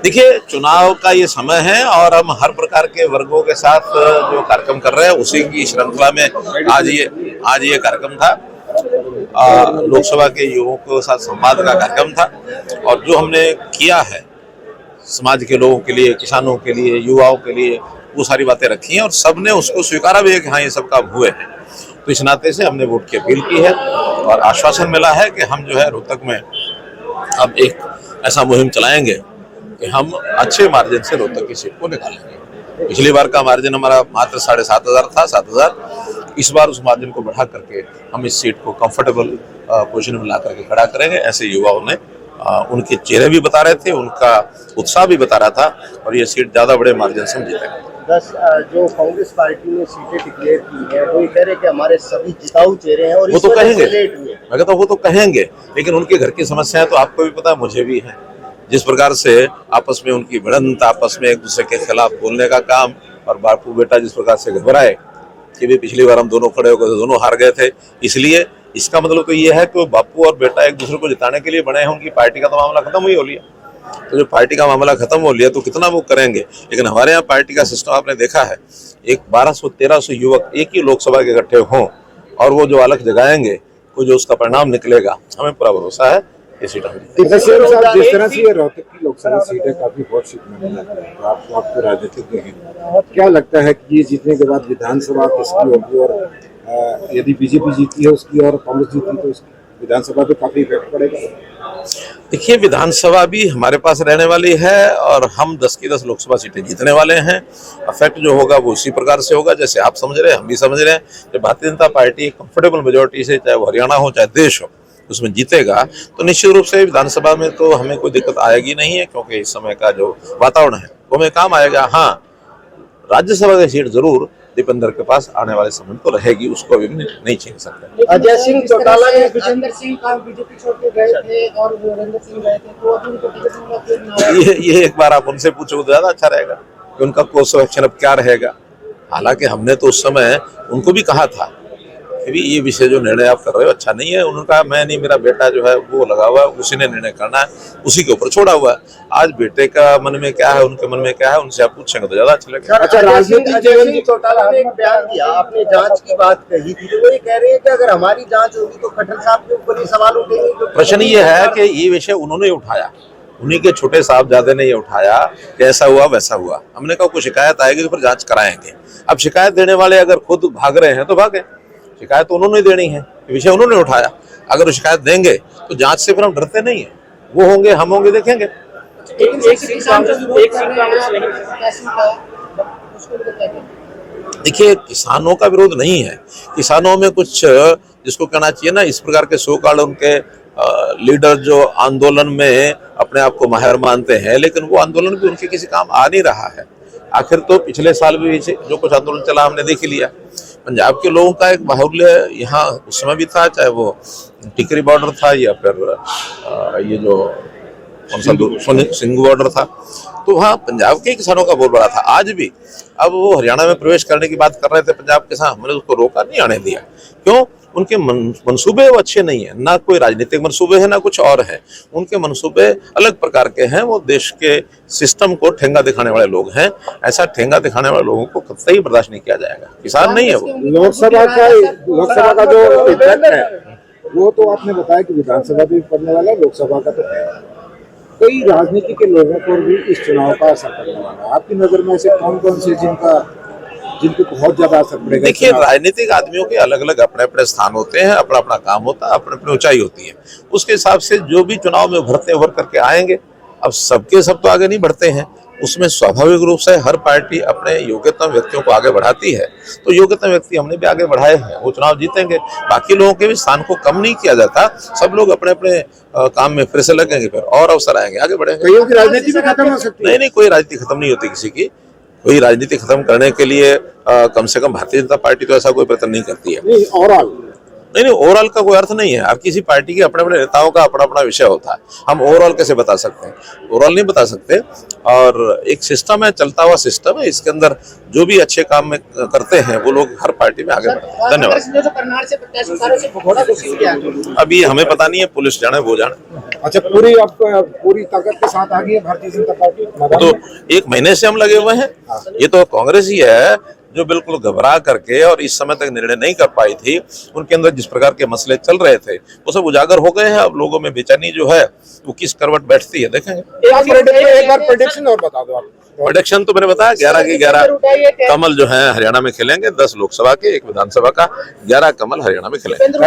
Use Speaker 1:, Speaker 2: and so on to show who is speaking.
Speaker 1: देखिए, चुनाव का ये समय है और हम हर प्रकार के वर्गों के साथ जो कार्यक्रम कर रहे हैं उसी की श्रृंखला में आज ये कार्यक्रम था। लोकसभा के युवकों के साथ संवाद का कार्यक्रम था और जो हमने किया है समाज के लोगों के लिए, किसानों के लिए, युवाओं के लिए, वो सारी बातें रखी हैं और सबने उसको स्वीकारा भी है कि हाँ ये सब काम हुए हैं। तो इस नाते से हमने वोट की अपील की है और आश्वासन मिला है कि हम जो है रोहतक में अब एक ऐसा मुहिम चलाएंगे कि हम अच्छे मार्जिन से रोहतक की सीट को निकालेंगे। पिछली बार का मार्जिन हमारा मात्र 7,500 था, 7,000। इस बार उस मार्जिन को बढ़ा करके हम इस सीट को कंफर्टेबल पोजीशन में ला करके खड़ा करेंगे। ऐसे युवाओं ने उनके चेहरे भी बता रहे थे, उनका उत्साह भी बता रहा था और ये सीट ज्यादा बड़े मार्जिन से हम जीतेंगे।
Speaker 2: 10 जो कांग्रेस पार्टी ने सीटें डिक्लेयर की है वो ये कह रहे हैं कि हमारे सभी जिताऊ चेहरे हैं और
Speaker 1: वो तो कहेंगे,
Speaker 2: मैं
Speaker 1: कहता हूँ वो तो कहेंगे, लेकिन उनके घर की समस्याएं तो आपको भी पता है, मुझे भी है। जिस प्रकार से आपस में उनकी भिड़ंत, आपस में एक दूसरे के खिलाफ बोलने का काम, और बापू बेटा जिस प्रकार से घबराए कि भी पिछली बार हम दोनों खड़े हो गए, दोनों हार गए थे, इसलिए इसका मतलब तो ये है कि वो बापू और बेटा एक दूसरे को जिताने के लिए बने हैं। उनकी पार्टी का तो मामला खत्म ही हो लिया, तो जो पार्टी का मामला खत्म हो लिया तो कितना वो करेंगे। लेकिन हमारे यहाँ पार्टी का सिस्टम आपने देखा है, एक 1200-1300 युवक एक ही लोकसभा के इकट्ठे हों और वो जो अलग जगाएंगे, वो जो उसका परिणाम निकलेगा, हमें पूरा भरोसा है ये सीट
Speaker 3: जिस तरह से ये रोहतक की लोकसभा सीट है, काफी बहुत सीट में मिला है, आप तो राजनीतिज्ञ हैं, क्या लगता है कि ये जीतने के बाद विधानसभा किसकी होगी और यदि बीजेपी जीती है उसकी और कांग्रेस जीती तो उसकी विधानसभा पे काफी इफेक्ट पड़ेगा?
Speaker 1: देखिए, विधानसभा भी हमारे पास रहने वाली है और हम 10 की 10 लोकसभा सीटें जीतने वाले हैं। इफेक्ट जो होगा वो उसी प्रकार से होगा जैसे आप समझ रहे हैं, हम भी समझ रहे हैं कि Bharatiya Janata party comfortable majority से, चाहे वो हरियाणा हो चाहे देश हो, उसमें जीतेगा तो निश्चित रूप से विधानसभा में तो हमें कोई दिक्कत आएगी नहीं है, क्योंकि इस समय का जो वातावरण है वो हमें काम आएगा। हाँ, राज्यसभा की सीट जरूर दीपेंद्र के पास आने वाले समय तो रहेगी, उसको अभी नहीं छीन सकते।
Speaker 2: अजय सिंह चौटाला ने विजेंद्र सिंह का बीजेपी छोड़ के गए थे और वीरेंद्र सिंह गए थे, तो अभी उनको टिकट मिला क्यों नहीं?
Speaker 1: ये एक बार आप उनसे पूछो तो ज्यादा अच्छा रहेगा कि उनका कोर्स ऑफ एक्शन अब क्या रहेगा। हालांकि हमने तो उस समय उनको भी कहा था कि भी ये विषय जो निर्णय आप कर रहे हो अच्छा नहीं है। उन्होंने कहा मैं नहीं, मेरा बेटा जो है वो लगा हुआ है, उसी ने निर्णय करना है, उसी के ऊपर छोड़ा हुआ है। आज बेटे का मन में क्या है, उनके मन में क्या है, उनसे आप पूछेंगे तो ज्यादा अच्छा लगेगा।
Speaker 2: अच्छा, राजनीतिक चौटाला ने एक बयान दिया, आपने जांच की बात कही थी, तो वो ये कह रहे हैं कि अगर हमारी जांच होगी तो खट्टर साहब के ऊपर ये सवाल उठेंगे। तो
Speaker 1: प्रश्न ये है कि ये विषय उन्होंने उठाया, उन्हीं के छोटे साहबजादे ने ये उठाया कि ऐसा हुआ वैसा हुआ। हमने कहा कोई शिकायत आएगी तो फिर जांच कराएंगे। अब शिकायत देने वाले अगर खुद भाग रहे हैं तो भागे, शिकायत तो उन्होंने देनी है, विषय उन्होंने उठाया। अगर वो शिकायत देंगे तो जांच से फिर हम डरते नहीं है, वो होंगे हम होंगे देखेंगे। देखिए, किसानों का विरोध नहीं है, किसानों में कुछ जिसको कहना चाहिए ना, इस प्रकार के सो कॉल्ड उनके लीडर जो आंदोलन में अपने आप को माहिर मानते हैं, लेकिन वो आंदोलन भी उनके किसी काम आ नहीं रहा है। आखिर तो पिछले साल भी जो कुछ आंदोलन चला हमने देख ही लिया। पंजाब के लोगों का एक बाहुल्य यहाँ उस समय भी था, चाहे वो टिकरी बॉर्डर था या फिर ये जो सिंघू बॉर्डर था, तो वहाँ पंजाब के किसानों का बहुत बड़ा था। आज भी अब वो हरियाणा में प्रवेश करने की बात कर रहे थे पंजाब के साथ, हमने उसको रोका नहीं आने दिया। क्यों? उनके मंसूबे वो अच्छे नहीं है, ना कोई राजनीतिक मंसूबे है ना कुछ और है। उनके मंसूबे अलग प्रकार के हैं, वो देश के सिस्टम को ठेंगा दिखाने वाले लोग हैं। ऐसा ठेंगा दिखाने वाले लोगों को कतई बर्दाश्त नहीं किया जाएगा। किसान नहीं है वो।
Speaker 3: लोकसभा का जो इफेक्ट है वो तो आपने बताया कि विधानसभा भी पड़ने वाला है, लोकसभा का तो है। कई राजनीति के लोगों पर भी इस चुनाव का असर पड़ने वाला है। आपकी नजर में ऐसे कौन कौन से जिनको बहुत ज्यादा असर पड़ेगा?
Speaker 1: देखिए, राजनीतिक आदमियों के अलग अलग अपने अपने स्थान होते हैं, अपना अपना काम होता है, अपने अपनी ऊंचाई होती है। उसके हिसाब से जो भी चुनाव में उभर करके आएंगे, अब सबके सब तो आगे नहीं बढ़ते हैं, उसमें स्वाभाविक रूप से हर पार्टी अपने योग्यतम व्यक्तियों को आगे बढ़ाती है। तो योग्यतम व्यक्ति हमने भी आगे बढ़ाए हैं, वो चुनाव जीतेंगे। बाकी लोगों के भी स्थान को कम नहीं किया जाता, सब लोग अपने अपने काम में फिर से लगेंगे, फिर और अवसर आएंगे, आगे बढ़ेंगे।
Speaker 3: राजनीति भी खत्म हो सकती है?
Speaker 1: नहीं, कोई राजनीति खत्म नहीं होती किसी की। कोई राजनीति खत्म करने के लिए कम से कम भारतीय जनता पार्टी तो ऐसा कोई प्रयत्न नहीं करती है।
Speaker 3: ओवरऑल
Speaker 1: नहीं, ओवरऑल का कोई अर्थ नहीं है। हर किसी पार्टी के अपने अपने नेताओं का अपना अपना विषय होता है। हम ओवरऑल कैसे बता सकते हैं? ओवरऑल नहीं बता सकते। और एक सिस्टम है, चलता हुआ सिस्टम है, इसके अंदर जो भी अच्छे काम में करते हैं वो लोग हर पार्टी में आगे बढ़ते हैं। धन्यवाद।
Speaker 2: जो करनाल से प्रत्याशी उतारे से भगोड़ा कोशिश किया
Speaker 1: अभी हमें पता नहीं है, पुलिस जाने वो जाने।
Speaker 3: अच्छा, पूरी ताकत के साथ आ गई है भारतीय जनता पार्टी मैदान
Speaker 1: तो
Speaker 3: में?
Speaker 1: 1 महीने से हम लगे हुए हैं। ये तो कांग्रेस ही है जो बिल्कुल घबरा करके और इस समय तक निर्णय नहीं कर पाई थी। उनके अंदर जिस प्रकार के मसले चल रहे थे वो सब उजागर हो गए हैं। अब लोगों में बेचैनी जो है वो किस करवट बैठती है देखेंगे।
Speaker 3: एक बार प्रेडिक्शन और बता दो आप।
Speaker 1: प्रोडक्शन तो मैंने बताया 11 के 11 कमल जो है हरियाणा में खेलेंगे। 10 लोकसभा के, 1 विधानसभा का, 11 कमल हरियाणा में खेलेंगे।